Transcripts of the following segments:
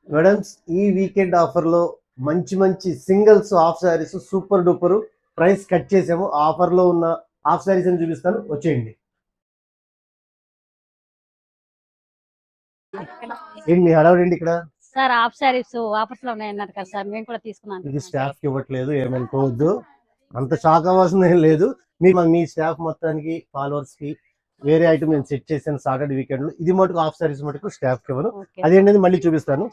Madams ఈ weekend offer లో మంచి మంచి singles half saris super duper price cut చేసాము. ఆఫర్ లో ఉన్న హాఫ్ సారీస్ అని చూపిస్తాను, వచ్చేయండి. ఏంటి మీ హడావుడండి ఇక్కడ? సార్ హాఫ్ సారీస్ ఆఫర్స్ లో ఉన్నాయన్నారు కదా సార్, మేము కూడా తీసుకున్నాం. ఇది స్టాఫ్ కి ఇవ్వట్లేదు, ఏమనుకోవద్దు. అంత షాక్ అవ్వాల్సింది ఏం లేదు. మీ స్టాఫ్ మొత్తానికి ఫాలోవర్స్ కి వేరే ఐటమ్ నేను సెట్ చేశాను సాటర్డే వీకెండ్ లో. ఇది మటుకు హాఫ్ సారీస్ మటుకు స్టాఫ్ కి ఇవ్వను. అదేంటది మళ్ళీ చూపిస్తాను.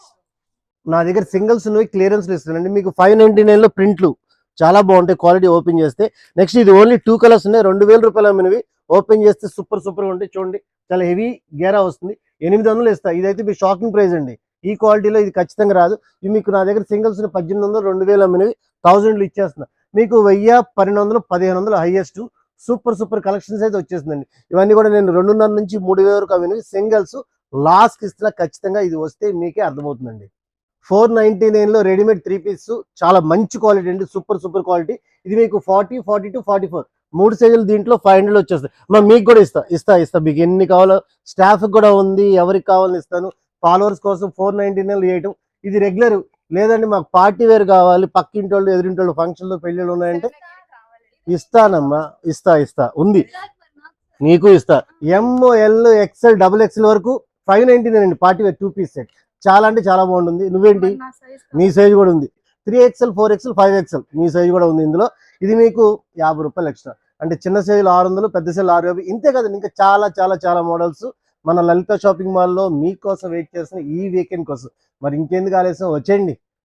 నా దగ్గర సింగిల్స్ ఉన్నవి క్లియరెన్స్ ఇస్తానండి. మీకు 599 లో ప్రింట్లు చాలా బాగుంటాయి, క్వాలిటీ ఓపెన్ చేస్తే. నెక్స్ట్ ఇది ఓన్లీ 2 కలర్స్ ఉన్నాయి, 2000 రూపాయలు అమ్మినవి. ఓపెన్ చేస్తే సూపర్ సూపర్గా ఉంటాయి. చూడండి, చాలా హెవీ గేరా వస్తుంది. 800 ఇస్తా. ఇదైతే మీ షాకింగ్ ప్రైస్ అండి. ఈ క్వాలిటీలో ఇది ఖచ్చితంగా రాదు. ఇది మీకు నా దగ్గర సింగిల్స్ 1800, 2000 అమ్మినవి 1000 ఇచ్చేస్తున్నా. మీకు 1000, 1200, 1500 హైయెస్ట్. సూపర్ సూపర్ కలెక్షన్స్ అయితే వచ్చేస్తుందండి. ఇవన్నీ కూడా నేను 2.5 నుంచి 3000 వరకు అమ్మినవి సింగిల్స్. లాస్ట్ ఇస్తున్నా ఖచ్చితంగా. ఇది వస్తే మీకే అర్థమవుతుందండి. 499 లో రెడీమేడ్ 3 పీస్ చాలా మంచి క్వాలిటీ అండి, సూపర్ సూపర్ క్వాలిటీ. ఇది మీకు 40, 42, 44 3 సైజులు దీంట్లో 500 వచ్చేస్తాయి. మీకు కూడా ఇస్తా మీకు ఎన్ని కావాలో. స్టాఫ్ కూడా ఉంది, ఎవరికి కావాలని ఇస్తాను. ఫాలోవర్స్ కోసం 499 వేయటం. ఇది రెగ్యులర్. లేదండి మాకు పార్టీ వేర్ కావాలి, పక్కింటి వాళ్ళు ఎదురింటి వాళ్ళు ఫంక్షన్లో పెళ్ళిళ్ళు ఉన్నాయంటే ఇస్తానమ్మా. ఇస్తా ఉంది, నీకు ఇస్తా. ML, XL, XXL వరకు 599 అండి. పార్టీ వేర్ 2 పీస్ సెట్ చాలా అంటే చాలా బాగుంటుంది. నువ్వేంటి, నీ సైజు కూడా ఉంది. 3XL, 4XL, 5XL నీ సైజు కూడా ఉంది ఇందులో. ఇది మీకు 50 రూపాయలు ఎక్స్ట్రా. అంటే చిన్న సైజులు 600, పెద్ద సైజులు 650. ఇంతే కదండి, ఇంకా చాలా చాలా చాలా మోడల్స్ మన లలిత షాపింగ్ మాల్లో మీకోసం వెయిట్ చేస్తున్న ఈ వీకెండ్ కోసం. మరి ఇంకెందుకు ఆలస్యం, వచ్చేయండి.